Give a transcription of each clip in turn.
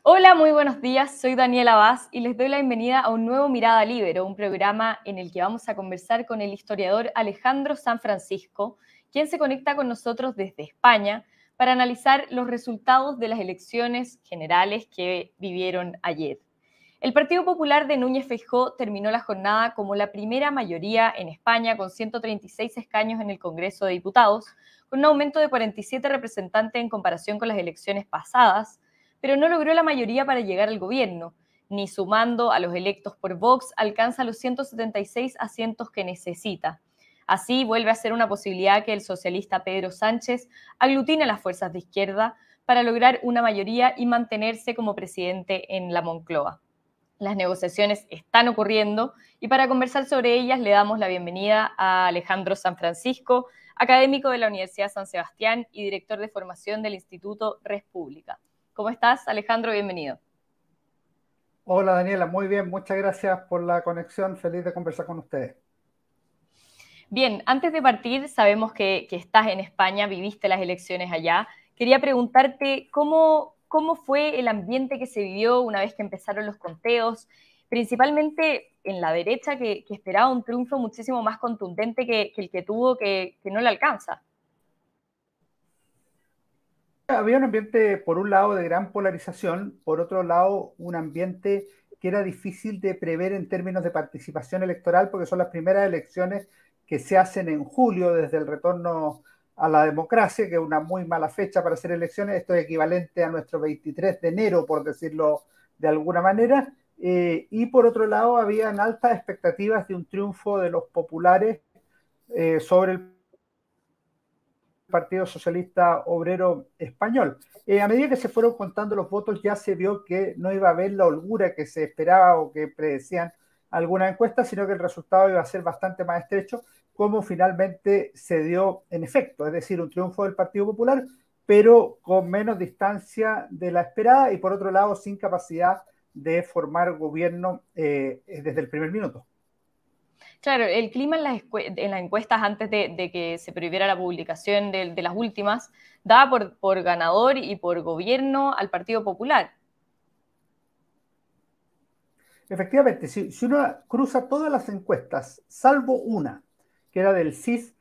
Hola, muy buenos días. Soy Daniela Vaz y les doy la bienvenida a un nuevo Mirada Libero, un programa en el que vamos a conversar con el historiador Alejandro San Francisco, quien se conecta con nosotros desde España para analizar los resultados de las elecciones generales que vivieron ayer. El Partido Popular de Núñez Feijóo terminó la jornada como la primera mayoría en España, con 136 escaños en el Congreso de Diputados, con un aumento de 47 representantes en comparación con las elecciones pasadas, pero no logró la mayoría para llegar al gobierno, ni sumando a los electos por Vox alcanza los 176 asientos que necesita. Así vuelve a ser una posibilidad que el socialista Pedro Sánchez aglutine a las fuerzas de izquierda para lograr una mayoría y mantenerse como presidente en la Moncloa. Las negociaciones están ocurriendo y para conversar sobre ellas le damos la bienvenida a Alejandro San Francisco, académico de la Universidad San Sebastián y director de formación del Instituto Res Pública. ¿Cómo estás, Alejandro? Bienvenido. Hola Daniela, muy bien, muchas gracias por la conexión, feliz de conversar con ustedes. Bien, antes de partir, sabemos que estás en España, viviste las elecciones allá. Quería preguntarte cómo fue el ambiente que se vivió una vez que empezaron los conteos, principalmente en la derecha, que esperaba un triunfo muchísimo más contundente que el que tuvo, que no le alcanza. Había un ambiente, por un lado, de gran polarización, por otro lado, un ambiente que era difícil de prever en términos de participación electoral, porque son las primeras elecciones que se hacen en julio desde el retorno a la democracia, que es una muy mala fecha para hacer elecciones. Esto es equivalente a nuestro 23 de enero, por decirlo de alguna manera. Y por otro lado, habían altas expectativas de un triunfo de los populares sobre el Partido Socialista Obrero Español. A medida que se fueron contando los votos, ya se vio que no iba a haber la holgura que se esperaba o que predecían algunas encuestas, sino que el resultado iba a ser bastante más estrecho, como finalmente se dio en efecto, es decir, un triunfo del Partido Popular, pero con menos distancia de la esperada y por otro lado sin capacidad de formar gobierno desde el primer minuto. Claro, el clima en las encuestas antes de que se prohibiera la publicación de las últimas daba por ganador y por gobierno al Partido Popular. Efectivamente, si uno cruza todas las encuestas, salvo una, que era del CIS,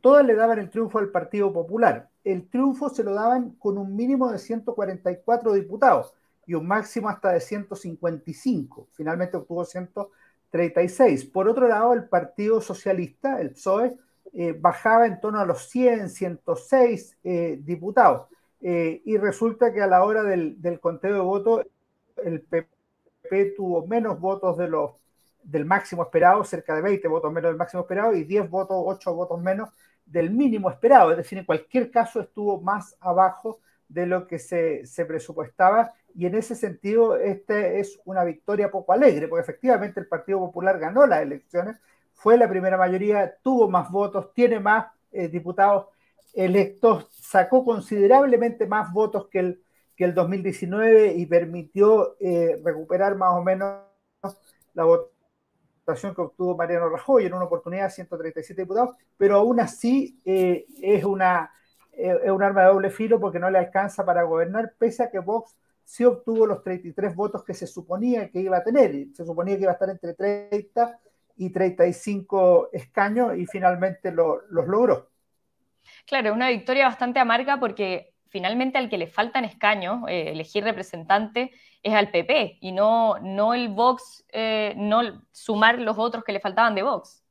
todas le daban el triunfo al Partido Popular. El triunfo se lo daban con un mínimo de 144 diputados y un máximo hasta de 155. Finalmente obtuvo 136. Por otro lado, el Partido Socialista, el PSOE, bajaba en torno a los 100, 106 diputados. Y resulta que a la hora del conteo de votos, el PP tuvo menos votos del máximo esperado, cerca de 20 votos menos del máximo esperado y 10 votos, 8 votos menos del mínimo esperado. Es decir, en cualquier caso estuvo más abajo de lo que se presupuestaba y en ese sentido esta es una victoria poco alegre, porque efectivamente el Partido Popular ganó las elecciones, fue la primera mayoría, tuvo más votos, tiene más diputados electos, sacó considerablemente más votos que el 2019 y permitió recuperar más o menos la votación que obtuvo Mariano Rajoy en una oportunidad, 137 diputados, pero aún así es un arma de doble filo porque no le alcanza para gobernar, pese a que Vox sí obtuvo los 33 votos que se suponía que iba a tener. Se suponía que iba a estar entre 30 y 35 escaños y finalmente los logró. Claro, una victoria bastante amarga porque finalmente al que le faltan escaños, elegir representante, es al PP y no el Vox, no sumar los otros que le faltaban de Vox.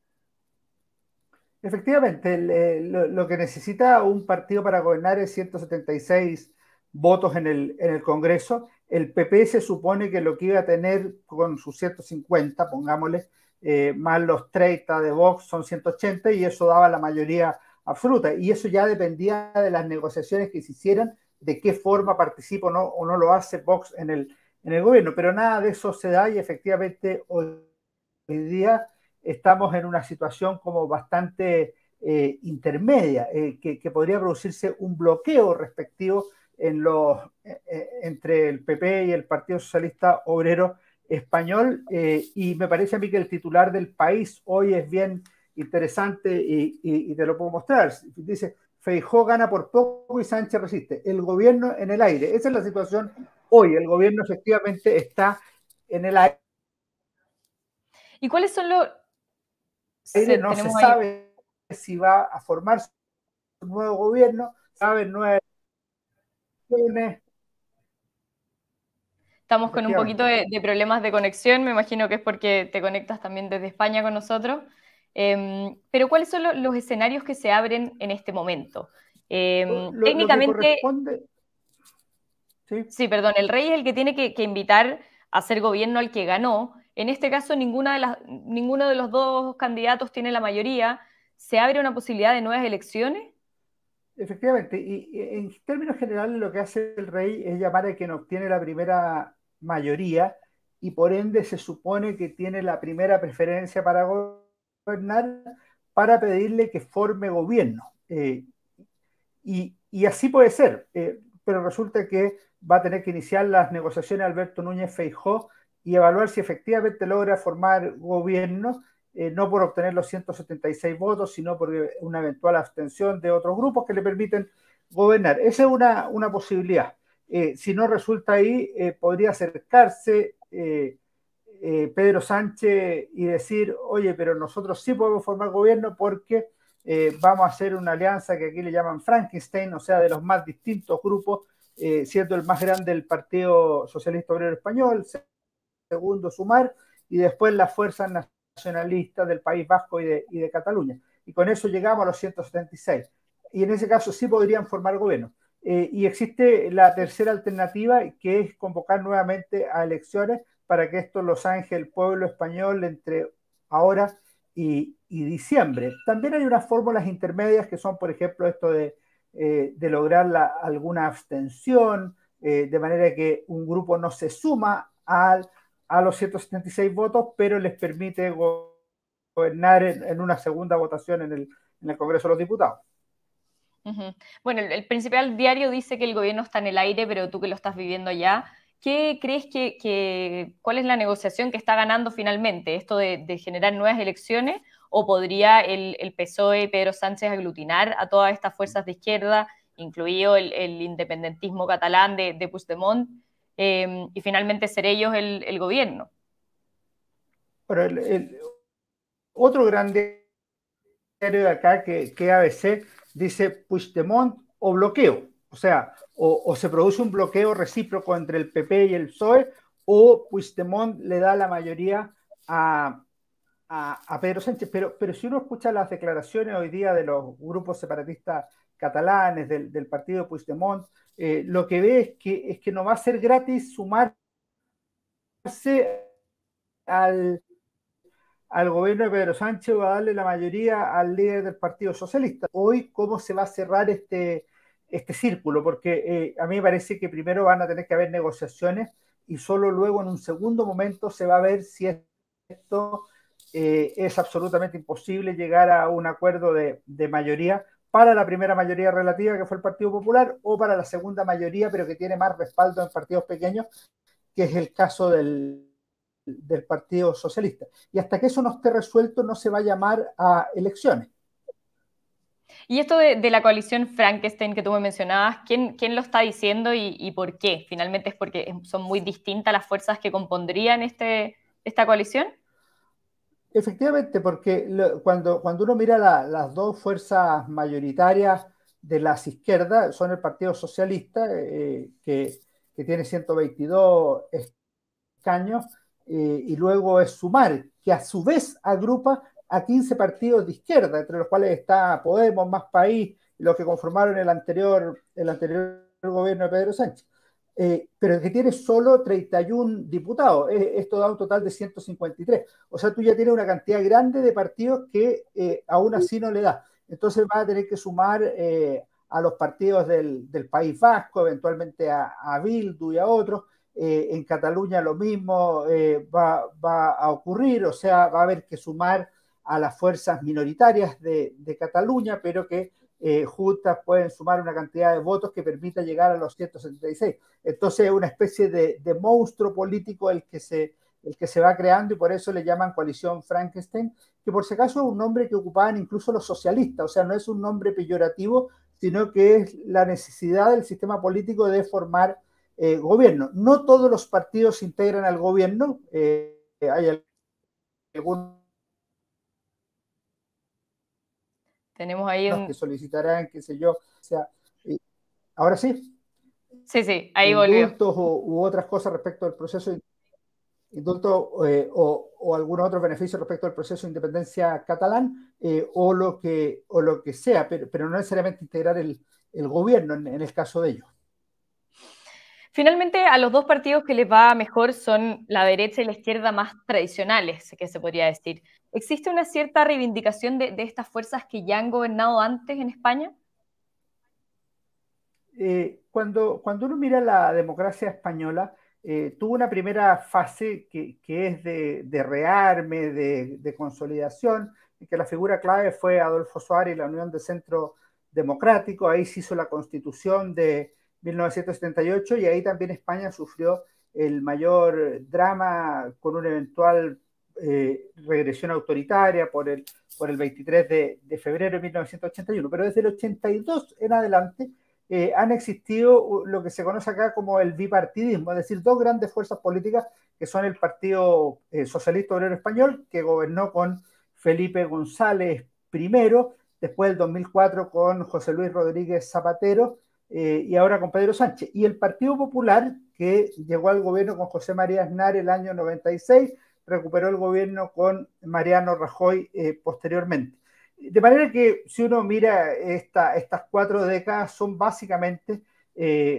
Efectivamente, lo que necesita un partido para gobernar es 176 votos en el Congreso. El PP se supone que lo que iba a tener con sus 150, pongámosle, más los 30 de Vox son 180 y eso daba la mayoría absoluta. Y eso ya dependía de las negociaciones que se hicieran, de qué forma participa o no lo hace Vox en el gobierno. Pero nada de eso se da y efectivamente hoy día estamos en una situación como bastante intermedia, que podría producirse un bloqueo respectivo entre el PP y el Partido Socialista Obrero Español, y me parece a mí que el titular del País hoy es bien interesante y te lo puedo mostrar. Dice, Feijóo gana por poco y Sánchez resiste. El gobierno en el aire. Esa es la situación hoy. El gobierno efectivamente está en el aire, ¿Y cuáles son los... no se tenemos ahí, sabe si va a formarse un nuevo gobierno, saben nuevas elecciones, estamos con un poquito efectivamente. de problemas de conexión, me imagino que es porque te conectas también desde España con nosotros. Pero ¿cuáles son los escenarios que se abren en este momento? Lo que Técnicamente, corresponde, ¿sí? sí, perdón, el rey es el que tiene que invitar a hacer gobierno al que ganó. En este caso, ninguno de los dos candidatos tiene la mayoría. ¿Se abre una posibilidad de nuevas elecciones? Efectivamente, y en términos generales lo que hace el rey es llamar a quien obtiene la primera mayoría y por ende se supone que tiene la primera preferencia para gobernar para pedirle que forme gobierno. Y así puede ser, pero resulta que va a tener que iniciar las negociaciones Alberto Núñez Feijóo y evaluar si efectivamente logra formar gobierno, no por obtener los 176 votos, sino por una eventual abstención de otros grupos que le permiten gobernar. Esa es una posibilidad. Si no resulta ahí, podría acercarse Pedro Sánchez y decir, oye, pero nosotros sí podemos formar gobierno porque vamos a hacer una alianza que aquí le llaman Frankenstein, o sea, de los más distintos grupos, siendo el más grande el Partido Socialista Obrero Español, segundo Sumar, y después las fuerzas nacionalistas del País Vasco y de Cataluña. Y con eso llegamos a los 176. Y en ese caso sí podrían formar gobierno. Y existe la tercera alternativa, que es convocar nuevamente a elecciones para que esto lo zanje el pueblo español entre ahora y diciembre. También hay unas fórmulas intermedias que son, por ejemplo, esto de lograr alguna abstención, de manera que un grupo no se suma a los 176 votos, pero les permite gobernar en una segunda votación en el Congreso de los Diputados. Ujú. Bueno, el principal diario dice que el gobierno está en el aire, pero tú que lo estás viviendo allá, ¿qué crees cuál es la negociación que está ganando finalmente? ¿Esto de generar nuevas elecciones? ¿O podría el PSOE, Pedro Sánchez, aglutinar a todas estas fuerzas de izquierda, incluido el independentismo catalán de Puigdemont, y finalmente ser ellos el gobierno? Pero otro gran diario de acá, que ABC, dice Puigdemont o bloqueo. O sea, o se produce un bloqueo recíproco entre el PP y el PSOE, o Puigdemont le da la mayoría a Pedro Sánchez. Pero si uno escucha las declaraciones hoy día de los grupos separatistas catalanes, del partido Puigdemont, lo que ve es que no va a ser gratis sumarse al, al gobierno de Pedro Sánchez, va a darle la mayoría al líder del Partido Socialista. Hoy, ¿cómo se va a cerrar este círculo? Porque a mí me parece que primero van a tener que haber negociaciones y solo luego en un segundo momento se va a ver si esto es absolutamente imposible llegar a un acuerdo de mayoría para la primera mayoría relativa, que fue el Partido Popular, o para la segunda mayoría, pero que tiene más respaldo en partidos pequeños, que es el caso del Partido Socialista. Y hasta que eso no esté resuelto, no se va a llamar a elecciones. Y esto de la coalición Frankenstein que tú me mencionabas, ¿quién lo está diciendo y por qué? ¿Finalmente es porque son muy distintas las fuerzas que compondrían esta coalición? Efectivamente, porque cuando uno mira las dos fuerzas mayoritarias de las izquierdas, son el Partido Socialista, que tiene 122 escaños, y luego es Sumar, que a su vez agrupa a 15 partidos de izquierda, entre los cuales está Podemos, Más País, los que conformaron el anterior gobierno de Pedro Sánchez. Pero que tiene solo 31 diputados. Esto da un total de 153. O sea, tú ya tienes una cantidad grande de partidos que aún así no le da. Entonces va a tener que sumar a los partidos del País Vasco, eventualmente a Bildu y a otros. En Cataluña lo mismo va a ocurrir, o sea, va a haber que sumar a las fuerzas minoritarias de Cataluña, pero que juntas pueden sumar una cantidad de votos que permita llegar a los 176. Entonces es una especie de monstruo político el que se va creando, y por eso le llaman coalición Frankenstein, que por si acaso es un nombre que ocupaban incluso los socialistas, o sea, no es un nombre peyorativo, sino que es la necesidad del sistema político de formar gobierno. No todos los partidos se integran al gobierno, hay algunos Tenemos ahí que solicitarán, qué sé yo, o sea, ahora sí, Sí, sí, ahí volvió. indultos u otras cosas respecto al proceso de indulto o algunos otros beneficios respecto al proceso de independencia catalán o lo que sea, pero no necesariamente integrar el gobierno en el caso de ellos. Finalmente, a los dos partidos que les va mejor son la derecha y la izquierda más tradicionales, que se podría decir. ¿Existe una cierta reivindicación de estas fuerzas que ya han gobernado antes en España? Cuando uno mira la democracia española, tuvo una primera fase que es de rearme, de consolidación, y que la figura clave fue Adolfo Suárez y la Unión de Centro Democrático. Ahí se hizo la Constitución de 1978 y ahí también España sufrió el mayor drama con una eventual regresión autoritaria por el 23 de febrero de 1981. Pero desde el 82 en adelante han existido lo que se conoce acá como el bipartidismo, es decir, dos grandes fuerzas políticas que son el Partido Socialista Obrero Español, que gobernó con Felipe González primero, después del 2004 con José Luis Rodríguez Zapatero y ahora con Pedro Sánchez. Y el Partido Popular, que llegó al gobierno con José María Aznar el año 96, recuperó el gobierno con Mariano Rajoy posteriormente. De manera que si uno mira estas 4 décadas son básicamente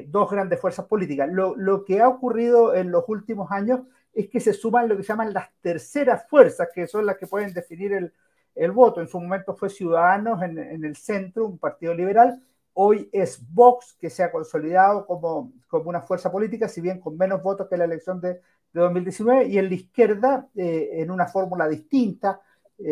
dos grandes fuerzas políticas. Lo que ha ocurrido en los últimos años es que se suman lo que se llaman las terceras fuerzas, que son las que pueden definir el voto. En su momento fue Ciudadanos en el centro, un partido liberal. Hoy es Vox, que se ha consolidado como una fuerza política, si bien con menos votos que la elección de 2019, y en la izquierda, en una fórmula distinta,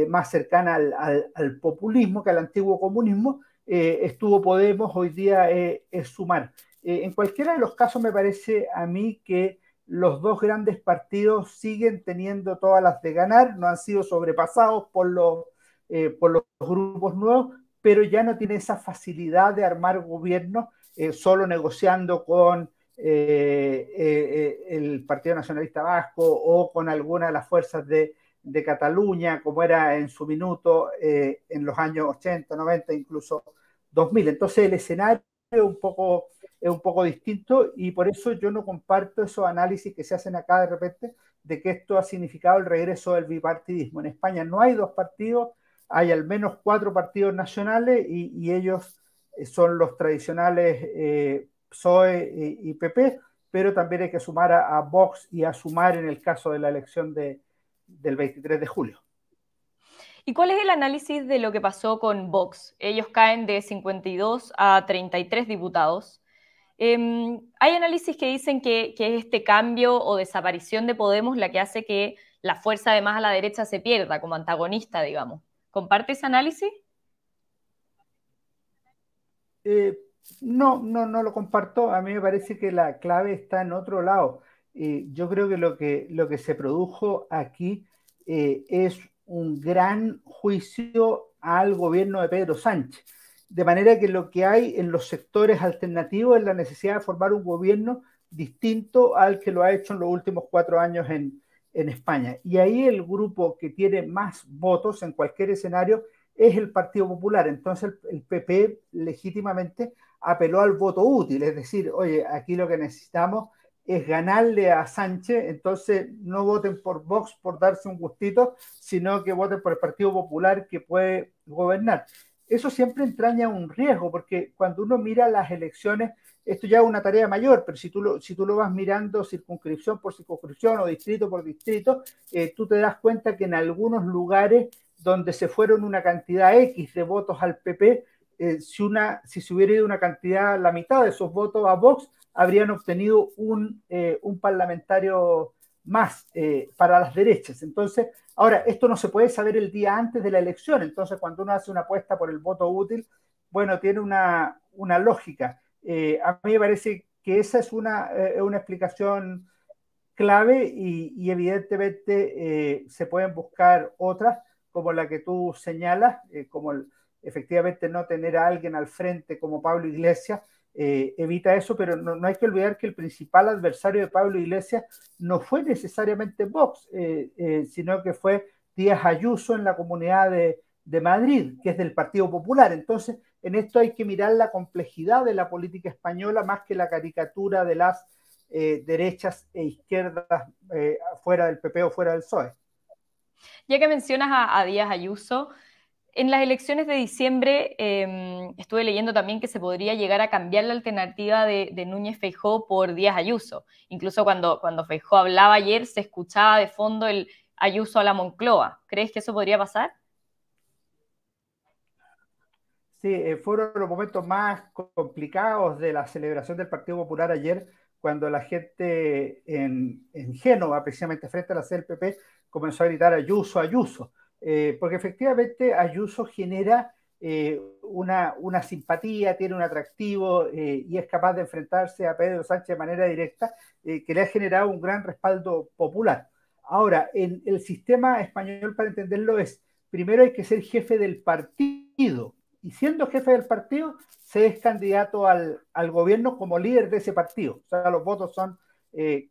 más cercana al populismo que al antiguo comunismo, estuvo Podemos, hoy día es Sumar. En cualquiera de los casos me parece a mí que los dos grandes partidos siguen teniendo todas las de ganar, no han sido sobrepasados por los grupos nuevos, pero ya no tiene esa facilidad de armar gobierno solo negociando con el Partido Nacionalista Vasco o con alguna de las fuerzas de Cataluña, como era en su minuto en los años 80, 90, incluso 2000. Entonces el escenario es un poco distinto y por eso yo no comparto esos análisis que se hacen acá de repente de que esto ha significado el regreso del bipartidismo. En España no hay dos partidos, hay al menos 4 partidos nacionales y ellos son los tradicionales PSOE y PP, pero también hay que sumar a Vox y a Sumar en el caso de la elección del 23 de julio. ¿Y cuál es el análisis de lo que pasó con Vox? Ellos caen de 52 a 33 diputados. Hay análisis que dicen que es este cambio o desaparición de Podemos la que hace que la fuerza de más a la derecha se pierda como antagonista, digamos. ¿Comparte ese análisis? No lo comparto. A mí me parece que la clave está en otro lado. Yo creo que lo que se produjo aquí es un gran juicio al gobierno de Pedro Sánchez. De manera que lo que hay en los sectores alternativos es la necesidad de formar un gobierno distinto al que lo ha hecho en los últimos 4 años en España. Y ahí el grupo que tiene más votos en cualquier escenario es el Partido Popular. Entonces el PP legítimamente apeló al voto útil, es decir, oye, aquí lo que necesitamos es ganarle a Sánchez, entonces no voten por Vox por darse un gustito, sino que voten por el Partido Popular que puede gobernar. Eso siempre entraña un riesgo, porque cuando uno mira las elecciones, esto ya es una tarea mayor, pero si tú lo vas mirando circunscripción por circunscripción o distrito por distrito, tú te das cuenta que en algunos lugares donde se fueron una cantidad X de votos al PP, si se hubiera ido una cantidad, la mitad de esos votos a Vox, habrían obtenido un parlamentario más para las derechas. Entonces, ahora, esto no se puede saber el día antes de la elección, entonces cuando uno hace una apuesta por el voto útil, bueno, tiene una lógica. A mí me parece que esa es una explicación clave y evidentemente se pueden buscar otras como la que tú señalas, efectivamente no tener a alguien al frente como Pablo Iglesias, evita eso, pero no hay que olvidar que el principal adversario de Pablo Iglesias no fue necesariamente Vox, sino que fue Díaz Ayuso en la Comunidad de Madrid, que es del Partido Popular. Entonces, en esto hay que mirar la complejidad de la política española más que la caricatura de las derechas e izquierdas fuera del PP o fuera del PSOE. Ya que mencionas a Díaz Ayuso, en las elecciones de diciembre estuve leyendo también que se podría llegar a cambiar la alternativa de Núñez Feijóo por Díaz Ayuso. Incluso cuando Feijóo hablaba ayer se escuchaba de fondo el Ayuso a la Moncloa. ¿Crees que eso podría pasar? Sí, fueron los momentos más complicados de la celebración del Partido Popular ayer, cuando la gente en Génova, precisamente frente a la sede del PP, comenzó a gritar Ayuso, Ayuso, porque efectivamente Ayuso genera una simpatía, tiene un atractivo y es capaz de enfrentarse a Pedro Sánchez de manera directa, que le ha generado un gran respaldo popular. Ahora, en el sistema español, para entenderlo, es primero hay que ser jefe del partido y siendo jefe del partido, se es candidato al gobierno como líder de ese partido. O sea, los votos son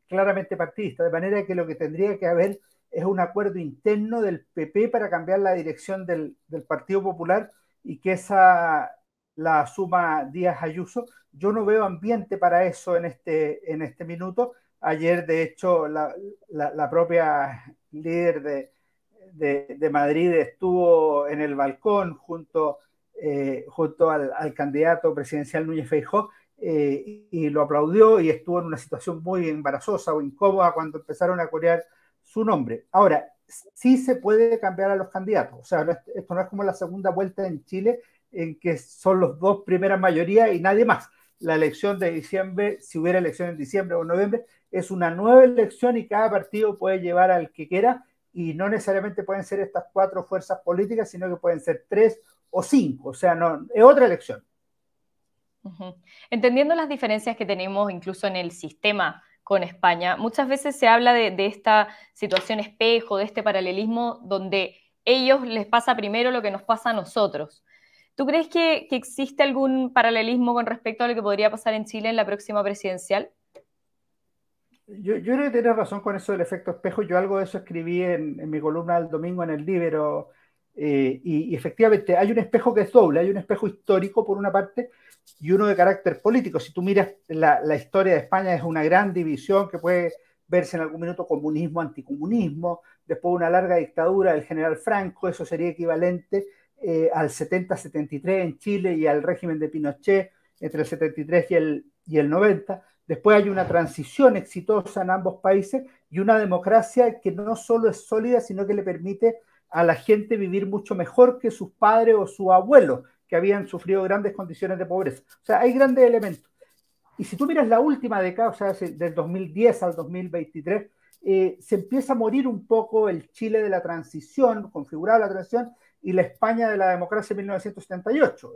claramente partidistas, de manera que lo que tendría que haber es un acuerdo interno del PP para cambiar la dirección del Partido Popular y que esa la asuma Díaz Ayuso. Yo no veo ambiente para eso en este minuto. Ayer, de hecho, la propia líder de Madrid estuvo en el balcón junto al candidato presidencial Núñez Feijóo y lo aplaudió y estuvo en una situación muy embarazosa o incómoda cuando empezaron a corear su nombre. Ahora, sí se puede cambiar a los candidatos, o sea, esto no es como la segunda vuelta en Chile en que son los dos primeras mayorías y nadie más. La elección de diciembre, si hubiera elección en diciembre o noviembre, es una nueva elección y cada partido puede llevar al que quiera y no necesariamente pueden ser estas 4 fuerzas políticas, sino que pueden ser 3 o 5, o sea, no, es otra elección. Entendiendo las diferencias que tenemos incluso en el sistema con España, muchas veces se habla de esta situación espejo, de este paralelismo donde ellos les pasa primero lo que nos pasa a nosotros. ¿Tú crees que existe algún paralelismo con respecto a lo que podría pasar en Chile en la próxima presidencial? Yo creo que tienes razón con eso del efecto espejo. Yo algo de eso escribí en mi columna del domingo en el Libero. Y efectivamente hay un espejo que es doble. Hay un espejo histórico por una parte y uno de carácter político. Si tú miras la historia de España, es una gran división que puede verse en algún minuto comunismo, anticomunismo, después una larga dictadura del general Franco. Eso sería equivalente al 70-73 en Chile y al régimen de Pinochet entre el 73 y el 90. Después hay una transición exitosa en ambos países y una democracia que no solo es sólida, sino que le permite a la gente vivir mucho mejor que sus padres o sus abuelos, que habían sufrido grandes condiciones de pobreza. O sea, hay grandes elementos. Y si tú miras la última década, o sea, del 2010 al 2023, se empieza a morir un poco el Chile de la transición, configurado la transición, y la España de la democracia de 1978.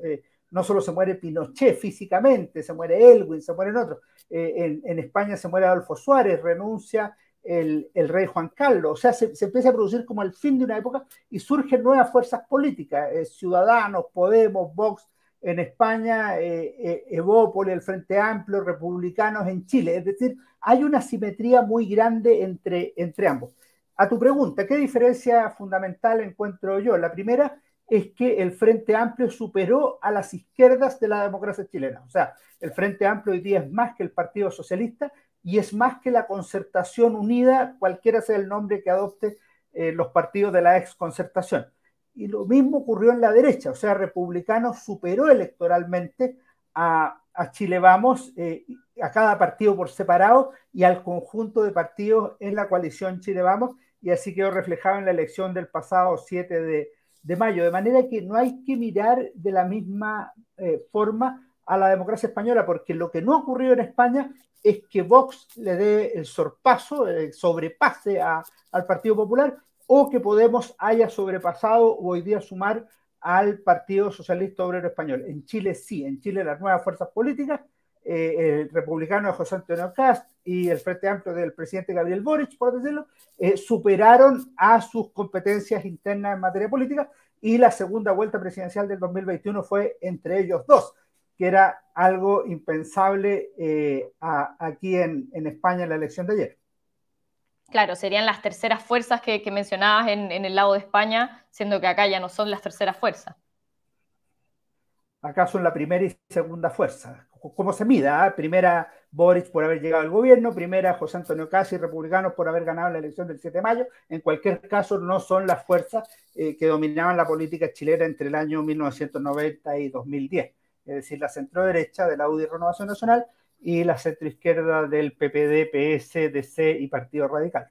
No solo se muere Pinochet físicamente, se muere Elwin, se mueren otros. En España se muere Adolfo Suárez, renuncia el rey Juan Carlos. O sea, se empieza a producir como el fin de una época y surgen nuevas fuerzas políticas, Ciudadanos, Podemos, Vox en España, Evópolis, el Frente Amplio, republicanos en Chile. Es decir, hay una simetría muy grande entre ambos. A tu pregunta, ¿qué diferencia fundamental encuentro yo? La primera es que el Frente Amplio superó a las izquierdas de la democracia chilena. O sea, el Frente Amplio hoy día es más que el Partido Socialista y es más que la Concertación Unida, cualquiera sea el nombre que adopte los partidos de la exconcertación. Y lo mismo ocurrió en la derecha, o sea, Republicanos superó electoralmente a Chile Vamos, a cada partido por separado y al conjunto de partidos en la coalición Chile Vamos, y así quedó reflejado en la elección del pasado 7 de mayo. De manera que no hay que mirar de la misma forma a la democracia española, porque lo que no ha ocurrido en España es que Vox le dé el sorpaso, el sobrepase al Partido Popular, o que Podemos haya sobrepasado o hoy día sumar al Partido Socialista Obrero Español. En Chile sí, en Chile las nuevas fuerzas políticas, el republicano de José Antonio Kast y el Frente Amplio del presidente Gabriel Boric, por decirlo, superaron a sus competencias internas en materia política y la segunda vuelta presidencial del 2021 fue entre ellos dos. que era algo impensable aquí en España en la elección de ayer. Claro, serían las terceras fuerzas que mencionabas en el lado de España, siendo que acá ya no son las terceras fuerzas. Acá son la primera y segunda fuerza. ¿Cómo se mida? Primera, Boric por haber llegado al gobierno, primera, José Antonio Caz y republicanos por haber ganado la elección del 7 de mayo. En cualquier caso, no son las fuerzas que dominaban la política chilena entre el año 1990 y 2010. Es decir, la centroderecha de la UDI Renovación Nacional y la centroizquierda del PPD, PS, DC y Partido Radical.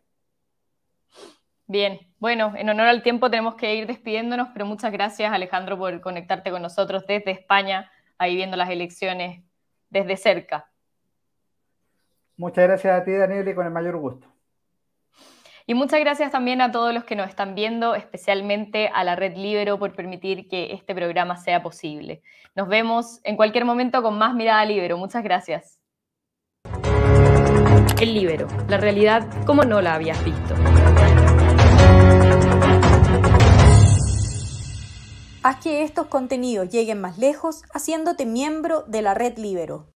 Bien, bueno, en honor al tiempo tenemos que ir despidiéndonos, pero muchas gracias, Alejandro, por conectarte con nosotros desde España, ahí viendo las elecciones desde cerca. Muchas gracias a ti, Daniel, y con el mayor gusto. Y muchas gracias también a todos los que nos están viendo, especialmente a la Red Libero por permitir que este programa sea posible. Nos vemos en cualquier momento con más Mirada Libero. Muchas gracias. El Libero, la realidad como no la habías visto. Haz que estos contenidos lleguen más lejos haciéndote miembro de la Red Libero.